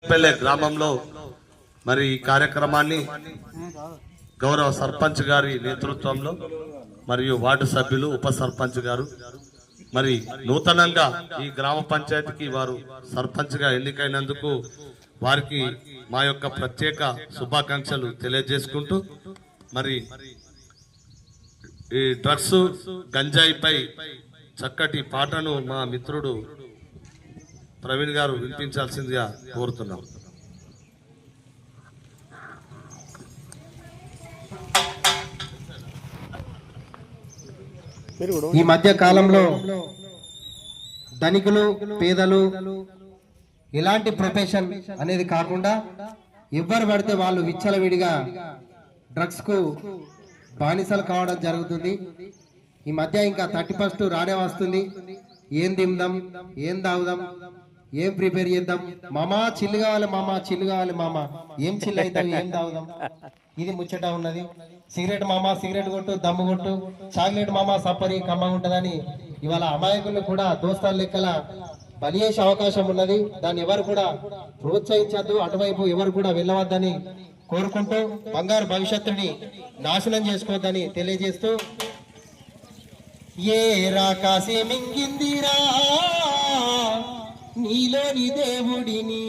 పెళ్ళే గ్రామంలో మరి ఈ కార్యక్రమాన్ని గౌరవ సర్పంచ్ గారి నేతృత్వంలో మరియు వార్డు సభ్యులు ఉప సర్పంచ్ గారు మరి నూతనంగా ఈ గ్రామ పంచాయతీకి వారు సర్పంచ్ గా ఎన్నికైనందుకు వారికి మా యొక్క ప్రత్యేక శుభాకాంక్షలు తెలియజేసుకుంటూ మరి ఈ డ్రగ్స్ గంజాయిపై చక్కటి పాటను మా మిత్రుడు ప్రవీణ్ గారు వినిపించాల్సిందిగా కోరుతున్నాం. ఈ మధ్య కాలంలో ధనికులు పేదలు ఎలాంటి ప్రొఫెషన్ అనేది కాకుండా ఎవరు పడితే వాళ్ళు విచ్చలవిడిగా డ్రగ్స్ కు బానిసలు కావడం జరుగుతుంది. ఈ మధ్య ఇంకా 31 రానే వస్తుంది. ఏం తిందాం, ఏం తాగుదాం, ఏం ప్రిపేర్ చేద్దాం, మామా చిల్లు కావాలి, మామా చిల్లు కావాలి, మామా ఏం చిల్లు అవుతాం, ఏం తాగుదాం, ఇది ముచ్చట ఉన్నది. సిగరెట్ మామా సిగరెట్ కొట్టు, దమ్ము కొట్టు, చాక్లెట్ మామా సప్పరి కమ్మ ఉంటదని ఇవాళ అమాయకులు కూడా దోస్తాల లెక్కల బలి చేసే అవకాశం ఉన్నది. దాన్ని ఎవరు కూడా ప్రోత్సహించద్దు, అటువైపు ఎవరు కూడా వెళ్ళవద్దని కోరుకుంటూ బంగారు భవిష్యత్తుని నాశనం చేసుకోవద్దని తెలియజేస్తూ ఏ రాకాసి మింగిందిరా నీలోని దేవుడిని,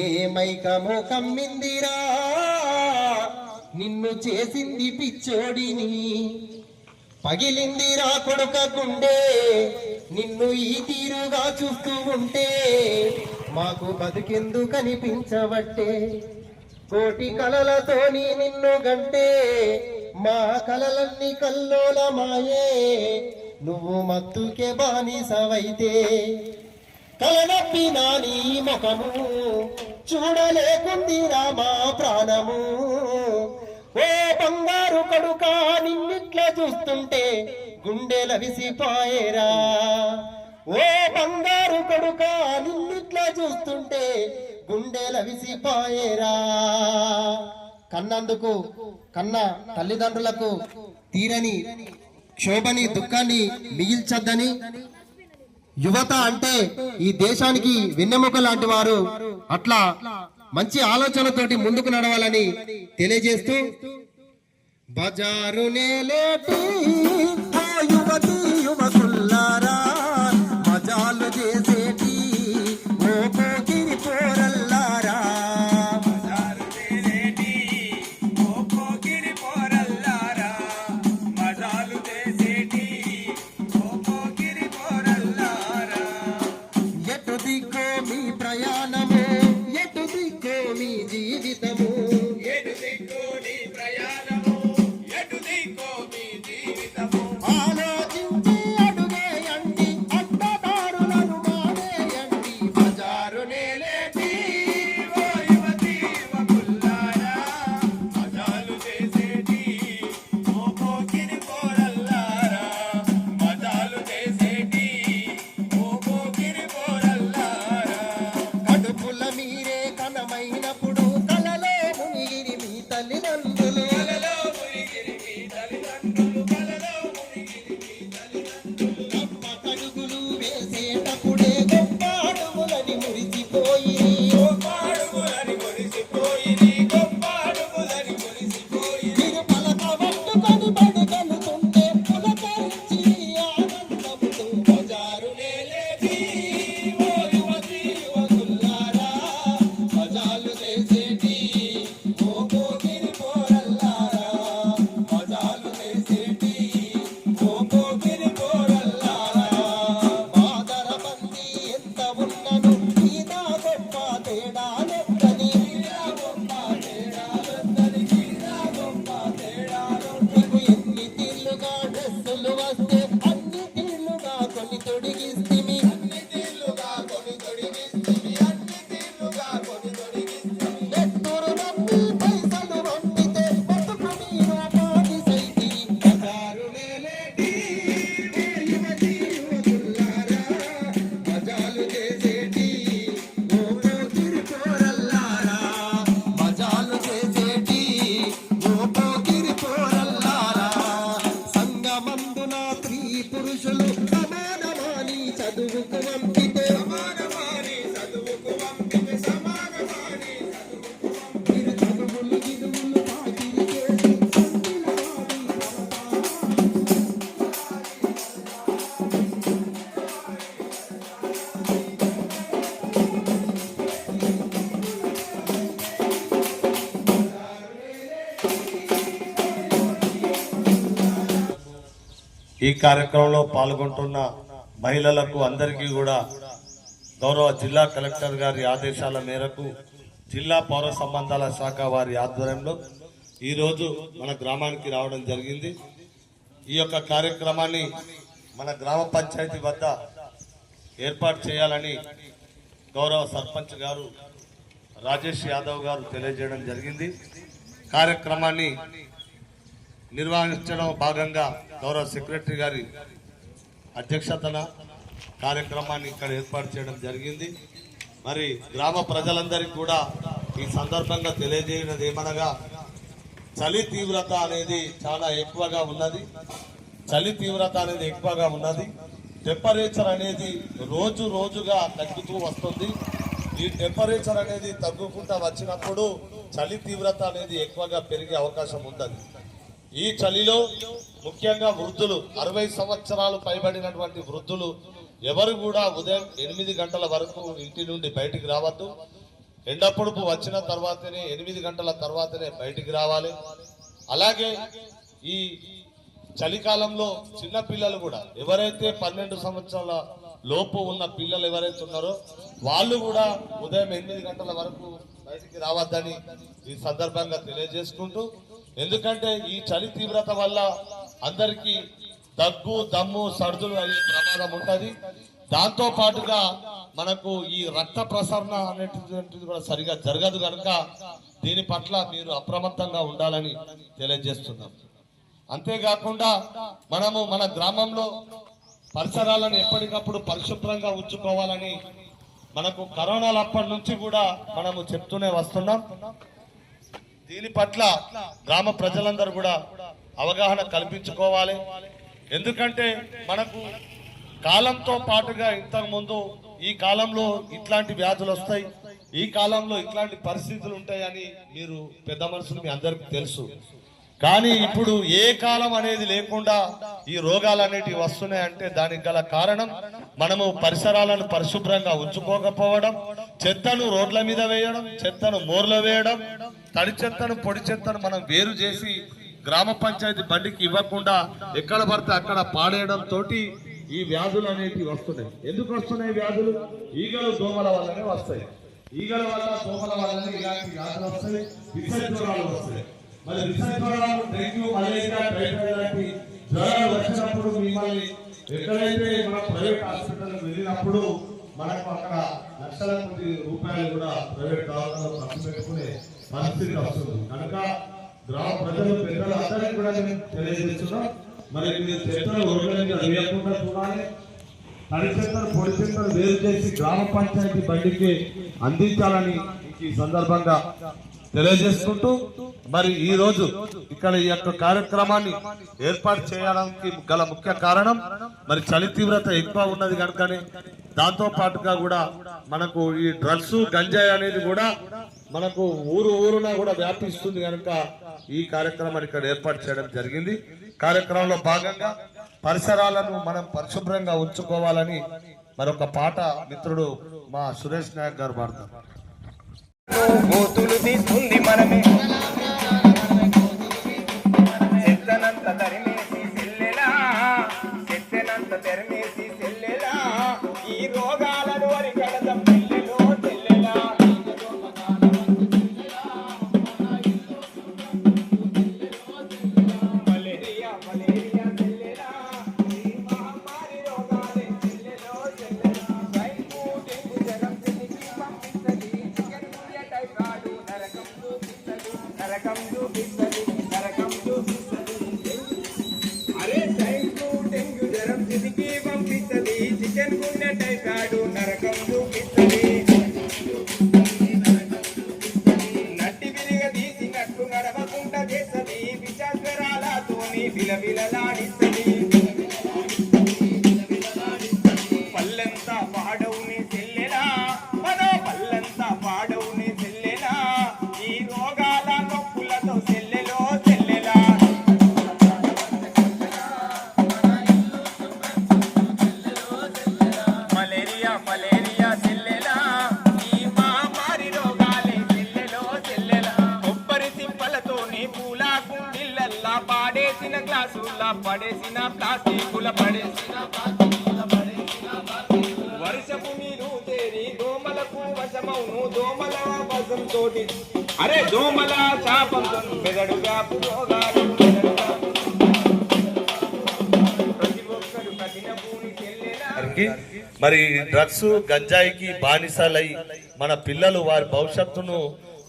ఏ మైకము కమ్మిందిరా నిన్ను చేసింది పిచ్చోడిని, పగిలిందిరా కొడుక గుండె నిన్ను ఈ తీరుగా చూస్తూ ఉంటే, మాకు బతుకెందు కనిపించబట్టే, కోటి కలలతోని నిన్ను గంటే మా కలలన్నీ కల్లోలమాయే, నువ్వు మత్తుకే బానిసవైతే, కలనప్పినా నీ ముఖము చూడలేకుందిరా మా ప్రాణము, ఓ బంగారు కొడుకా నిన్నిట్లా చూస్తుంటే గుండెల విసిపాయేరా, ఓ బంగారు కొడుకా నిన్నిట్లా చూస్తుంటే గుండెల విసిపాయేరా. కన్నందుకు కన్న తల్లిదండ్రులకు తీరని క్షోభని దుఃఖాన్ని మిగిల్చొద్దని, యువత అంటే ఈ దేశానికి వెన్నెముక లాంటి వారు, అట్లా మంచి ఆలోచనతోటి ముందుకు నడవాలని తెలియజేస్తూ బజారు నేలేటి ఓ యువతి యువకుల్లారా, మజాలు చేసేటి ఓ పోకిరి పోరల్లారా, ఎటు దిక్కో మీ ప్రయాణము, ఎటు దిక్కో మీ జీవితము, ఆలోచించి అడుగేయండి, అడ్డదారులను మానేయండి, బజారు నేలేటి ఓ యువతి యువకుల్లారా, మజాలు చేసేటి ఓ పోకిరి పోరల్లారా, మజాలు చేసేటి ఓ పోకిరి పోరల్లారా, కడుపు ఈ కార్యక్రమంలో పాల్గొంటున్న మహిళలకు అందరికీ కూడా గౌరవ జిల్లా కలెక్టర్ గారి ఆదేశాల మేరకు జిల్లా పౌర సంబంధాల శాఖ వారి ఆధ్వర్యంలో ఈరోజు మన గ్రామానికి రావడం జరిగింది. ఈ యొక్క కార్యక్రమాన్ని మన గ్రామ పంచాయతీ వద్ద ఏర్పాటు చేయాలని గౌరవ సర్పంచ్ గారు రాజేష్ యాదవ్ గారు తెలియజేయడం జరిగింది. కార్యక్రమాన్ని నిర్వహించడం భాగంగా గౌరవ సెక్రటరీ గారి అధ్యక్షతన కార్యక్రమాన్ని ఇక్కడ ఏర్పాటు చేయడం జరిగింది. మరి గ్రామ ప్రజలందరికీ కూడా ఈ సందర్భంగా తెలియజేయనది ఏమనగా చలి తీవ్రత అనేది చాలా ఎక్కువగా ఉన్నది. టెంపరేచర్ అనేది రోజు రోజుగా తగ్గుతూ వస్తుంది. ఈ టెంపరేచర్ అనేది తగ్గుకుంటూ వచ్చినప్పుడు చలి తీవ్రత అనేది ఎక్కువగా పెరిగే అవకాశం ఉంటుంది. ఈ చలిలో ముఖ్యంగా వృద్ధులు 60 సంవత్సరాలు పైబడినటువంటి వృద్ధులు ఎవరు కూడా ఉదయం 8 గంటల వరకు ఇంటి నుండి బయటికి రావద్దు. ఎండపొడుపు వచ్చిన తర్వాతనే 8 గంటల తర్వాతనే బయటికి రావాలి. అలాగే ఈ చలికాలంలో చిన్న పిల్లలు కూడా ఎవరైతే 12 సంవత్సరాల లోపు ఉన్న పిల్లలు ఎవరైతే ఉన్నారో వాళ్ళు కూడా ఉదయం 8 గంటల వరకు బయటికి రావద్దని ఈ సందర్భంగా తెలియజేసుకుంటూ, ఎందుకంటే ఈ చలి తీవ్రత వల్ల అందరికీ దగ్గు, దమ్ము, సర్దులు అయ్యే ప్రమాదం ఉంటుంది. దాంతో పాటుగా మనకు ఈ రక్త ప్రసరణ అనేటువంటిది కూడా సరిగా జరగదు కనుక దీని పట్ల మీరు అప్రమత్తంగా ఉండాలని తెలియజేస్తున్నాం. అంతేకాకుండా మనము మన గ్రామంలో పరిసరాలను ఎప్పటికప్పుడు పరిశుభ్రంగా ఉంచుకోవాలని మనకు కరోనాలు అప్పటి నుంచి కూడా మనము చెప్తూనే వస్తున్నాం. దీని పట్ల గ్రామ ప్రజలందరూ కూడా అవగాహన కల్పించుకోవాలి. ఎందుకంటే మనకు కాలంతో పాటుగా ఇంతకు ముందు ఈ కాలంలో ఇట్లాంటి వ్యాధులు వస్తాయి, ఈ కాలంలో ఇట్లాంటి పరిస్థితులు ఉంటాయని మీరు పెద్ద మనుషులు మీ అందరికీ తెలుసు. కానీ ఇప్పుడు ఏ కాలం అనేది లేకుండా ఈ రోగాలు అనేటివి వస్తున్నాయంటే దానికి గల కారణం మనము పరిసరాలను పరిశుభ్రంగా ఉంచుకోకపోవడం, చెత్తను రోడ్ల మీద వేయడం, చెత్తను మోర్లో వేయడం, తడి చెత్తను పొడి చెత్తను మనం వేరు చేసి గ్రామ పంచాయతీ బండికి ఇవ్వకుండా ఎక్కడ పడితే అక్కడ పాడేయడం తోటి ఈ వ్యాధులు అనేటివి వస్తున్నాయి. ఎందుకు వస్తున్నాయి వ్యాధులు? ఈగలు, దోమల వల్లనే వస్తాయి. ఈగల వల్ల, దోమల వల్లనే ఇలాంటి వ్యాధులు వస్తాయి. విషజ్వరాలు వస్తాయి. మరి విషజ్వరాలు, డెంగ్యూ, మలేరియా, టైఫాయిడ్ లాంటి జ్వరాలు వచ్చినప్పుడు మిమ్మల్ని ఎక్కడైతే మన ప్రైవేట్ హాస్పిటల్ వెళ్ళినప్పుడు మనకు అక్కడ లక్షల కొద్ది రూపాయలు కూడా ప్రైవేట్ దవాఖానలో ఖర్చు పెట్టుకునే పరిస్థితి వస్తుంది. కనుక గ్రామ ప్రజలు, పెద్దలు అందరికీ కూడా నేను తెలియజేస్తున్నాం. మరి మీరు చెత్తను రోడ్ల మీద వేయకుండా చూడాలి. తడి చెత్తను, పొడి చెత్తను వేరు చేసి గ్రామ పంచాయతీ బండికి అందించాలని ఈ సందర్భంగా తెలియజేసుకుంటూ, మరి ఈ రోజు ఇక్కడ ఈ యొక్క కార్యక్రమాన్ని ఏర్పాటు చేయడానికి గల ముఖ్య కారణం మరి చలి తీవ్రత ఎక్కువ ఉన్నది కనుకనే, దాంతో పాటుగా కూడా మనకు ఈ డ్రగ్స్, గంజాయి అనేది కూడా మనకు ఊరున కూడా వ్యాపిస్తుంది కనుక ఈ కార్యక్రమాన్ని ఇక్కడ ఏర్పాటు చేయడం జరిగింది. కార్యక్రమంలో భాగంగా పరిసరాలను మనం పరిశుభ్రంగా ఉంచుకోవాలని మరొక పాట మిత్రుడు మా సురేష్ నాయక్ గారు పాడతారు. గోతులు తీస్తుంది మనమే, చెత్తనంత తరిమేసి చెల్లెలా, చెత్తనంత తెరమేసి చెల్లెలా, ఈ రోగాలను అరికడదాం చెల్లెలో చెల్లెలా. మలేరియా మలేరియా చెల్లెలా, ఈ మహమ్మారి రోగాలే చెల్లెలో చెల్లెలా. డెంగ్యూ జ్వరం చెల్లికి పంపిస్తుంది, నరకం చూపిస్తుంది, నరకం చూపిస్తుంది, నరకం చూపిస్తుంది. పడేసిన ప్లాస్టికుల పడేసిన వర్షపు నీరు చేరి దోమలకు వశమౌను దోమల వశంతోటి అరే దోమల శాపంతో మెదడు వ్యాపు రోగాలు ప్రతి ఒక్కరు కఠిన భూమి చెల్లెలా మరి డ్రగ్స్ గంజాయికి బానిసలై మన పిల్లలు వారి భవిష్యత్తును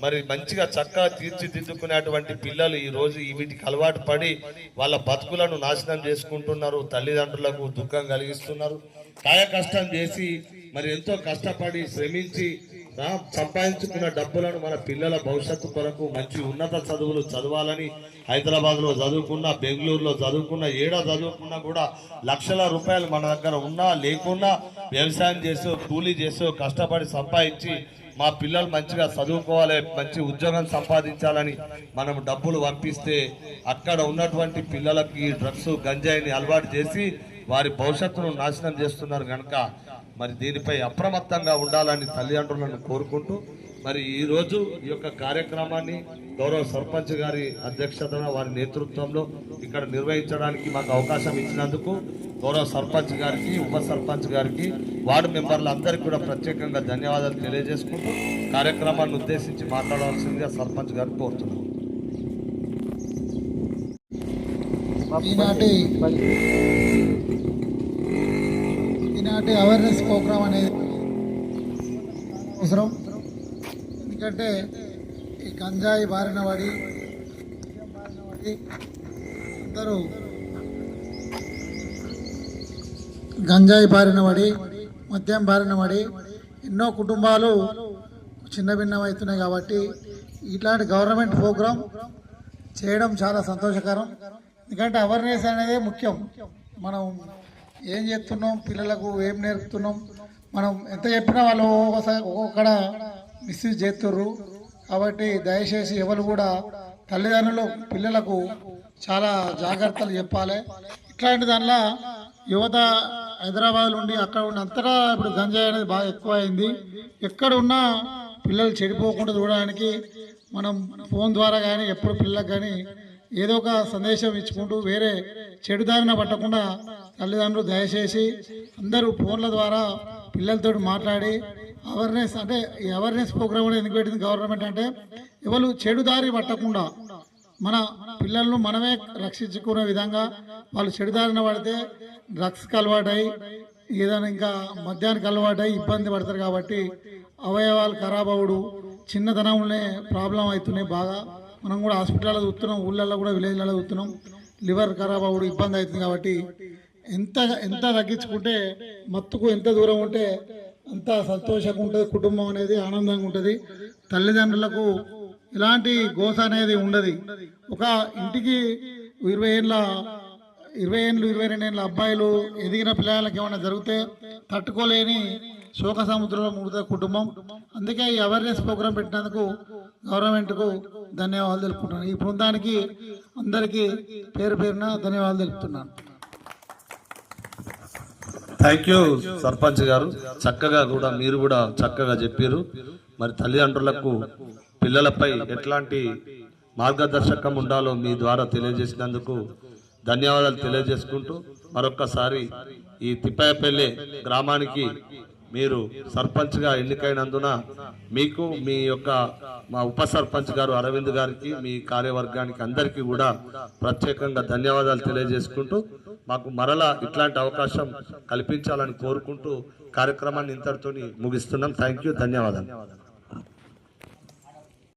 మరి మంచిగా చక్కగా తీర్చిదిద్దుకునేటువంటి పిల్లలు ఈ రోజు వీటికి అలవాటు పడి వాళ్ళ బతుకులను నాశనం చేసుకుంటున్నారు, తల్లిదండ్రులకు దుఃఖం కలిగిస్తున్నారు. కాయ కష్టం చేసి మరి ఎంతో కష్టపడి శ్రమించి సంపాదించుకున్న డబ్బులను మన పిల్లల భవిష్యత్తు కొరకు మంచి ఉన్నత చదువులు చదవాలని హైదరాబాద్లో చదువుకున్నా, బెంగళూరులో చదువుకున్నా, ఏడా చదువుకున్నా కూడా లక్షల రూపాయలు మన దగ్గర ఉన్నా లేకున్నా వ్యవసాయం చేసో కూలీ చేసో కష్టపడి సంపాదించి మా పిల్లలు మంచిగా చదువుకోవాలి, మంచి ఉద్యోగం సంపాదించాలని మనం డబ్బులు పంపిస్తే అక్కడ ఉన్నటువంటి పిల్లలకి డ్రగ్స్ గంజాయిని అలవాటు చేసి వారి భవిష్యత్తును నాశనం చేస్తున్నారు కనుక మరి దీనిపై అప్రమత్తంగా ఉండాలని తల్లిదండ్రులను కోరుకుంటూ మరి ఈరోజు ఈ యొక్క కార్యక్రమాన్ని గౌరవ సర్పంచ్ గారి అధ్యక్షతన వారి నేతృత్వంలో ఇక్కడ నిర్వహించడానికి మాకు అవకాశం ఇచ్చినందుకు గౌరవ సర్పంచ్ గారికి, ఉప సర్పంచ్ గారికి, వార్డు మెంబర్లందరికీ కూడా ప్రత్యేకంగా ధన్యవాదాలు తెలియజేసుకుంటూ కార్యక్రమాన్ని ఉద్దేశించి మాట్లాడవలసిందిగా సర్పంచ్ గారిని కోరుతున్నాను. ఈనాటి అవేర్నెస్ ప్రోగ్రామ్ అనేది అవసరం. ఎందుకంటే ఈ గంజాయి బారిన పడి అందరూ గంజాయి బారిన పడి మద్యం బారిన పడి ఎన్నో కుటుంబాలు చిన్న భిన్నమవుతున్నాయి. కాబట్టి ఇట్లాంటి గవర్నమెంట్ ప్రోగ్రాం చేయడం చాలా సంతోషకరం. ఎందుకంటే అవేర్నెస్ అనేది ముఖ్యం. మనం ఏం చేస్తున్నాం, పిల్లలకు ఏం నేర్పుతున్నాం, మనం ఎంత చెప్పినా వాళ్ళు ఒక్కొక్కడ మిస్యూజ్ చేస్తుర్రు. కాబట్టి దయచేసి ఎవరు కూడా తల్లిదండ్రులు పిల్లలకు చాలా జాగ్రత్తలు చెప్పాలి. ఇట్లాంటి దానిలో యువత హైదరాబాద్ నుండి అక్కడ ఉన్న అంతటా ఇప్పుడు గంజాయి అనేది బాగా ఎక్కువ అయింది. ఎక్కడ ఉన్నా పిల్లలు చెడిపోకుండా చూడడానికి మనం ఫోన్ ద్వారా కానీ ఎప్పుడు పిల్లలకు కానీ ఏదో ఒక సందేశం ఇచ్చుకుంటూ వేరే చెడు దారిన పట్టకుండా తల్లిదండ్రులు దయచేసి అందరూ ఫోన్ల ద్వారా పిల్లలతో మాట్లాడి అవేర్నెస్, అంటే ఈ అవేర్నెస్ ప్రోగ్రామ్ కూడా ఎందుకు పెట్టింది గవర్నమెంట్ అంటే ఎవరు చెడు దారి పట్టకుండా మన పిల్లలను మనమే రక్షించుకునే విధంగా. వాళ్ళు చెడు దారిన పడితే డ్రగ్స్కి అలవాటై ఏదైనా ఇంకా మద్యానికి అలవాటై ఇబ్బంది పడతారు. కాబట్టి అవయవాలు ఖరాబ్ అవ్వడు, చిన్నతనంలోనే ప్రాబ్లం అవుతున్నాయి బాగా. మనం కూడా హాస్పిటల్లో చూస్తున్నాం, ఊళ్ళల్లో కూడా విలేజ్లలో చూస్తున్నాం, లివర్ ఖరాబ్ అవ్వడు ఇబ్బంది అవుతుంది. కాబట్టి ఎంత తగ్గించుకుంటే మత్తుకు ఎంత దూరం ఉంటే అంత సంతోషంగా ఉంటుంది, కుటుంబం అనేది ఆనందంగా ఉంటుంది. తల్లిదండ్రులకు ఇలాంటి గోస అనేది ఉండదు. ఒక ఇంటికి 20 ఏళ్ళ 22 ఏళ్ళ అబ్బాయిలు ఎదిగిన పిల్లలకి ఏమైనా జరిగితే తట్టుకోలేని శోక సముద్రంలో ముడుతుంది కుటుంబం. అందుకే ఈ అవేర్నెస్ ప్రోగ్రాం పెట్టినందుకు గవర్నమెంట్కు ధన్యవాదాలు తెలుపుకుంటున్నాను. ఈ బృందానికి అందరికీ పేరు పేరున ధన్యవాదాలు తెలుపుతున్నాను. థ్యాంక్ యూ సర్పంచ్ గారు, చక్కగా కూడా మీరు కూడా చక్కగా చెప్పారు. మరి తల్లిదండ్రులకు పిల్లలపై ఎట్లాంటి మార్గదర్శకం ఉండాలో మీ ద్వారా తెలియజేసినందుకు ధన్యవాదాలు తెలియజేసుకుంటూ మరొక్కసారి ఈ తిప్పాయపల్లి గ్రామానికి మీరు సర్పంచ్గా ఎన్నికైనందున మీకు మీ యొక్క మా ఉప సర్పంచ్ గారు అరవింద్ గారికి, మీ కార్యవర్గానికి అందరికీ కూడా ప్రత్యేకంగా ధన్యవాదాలు తెలియజేసుకుంటూ మాకు మరలా ఇట్లాంటి అవకాశం కల్పించాలని కోరుకుంటూ కార్యక్రమాన్ని ఇంతటితో ముగిస్తున్నాం. థ్యాంక్ యూ, ధన్యవాదాలు.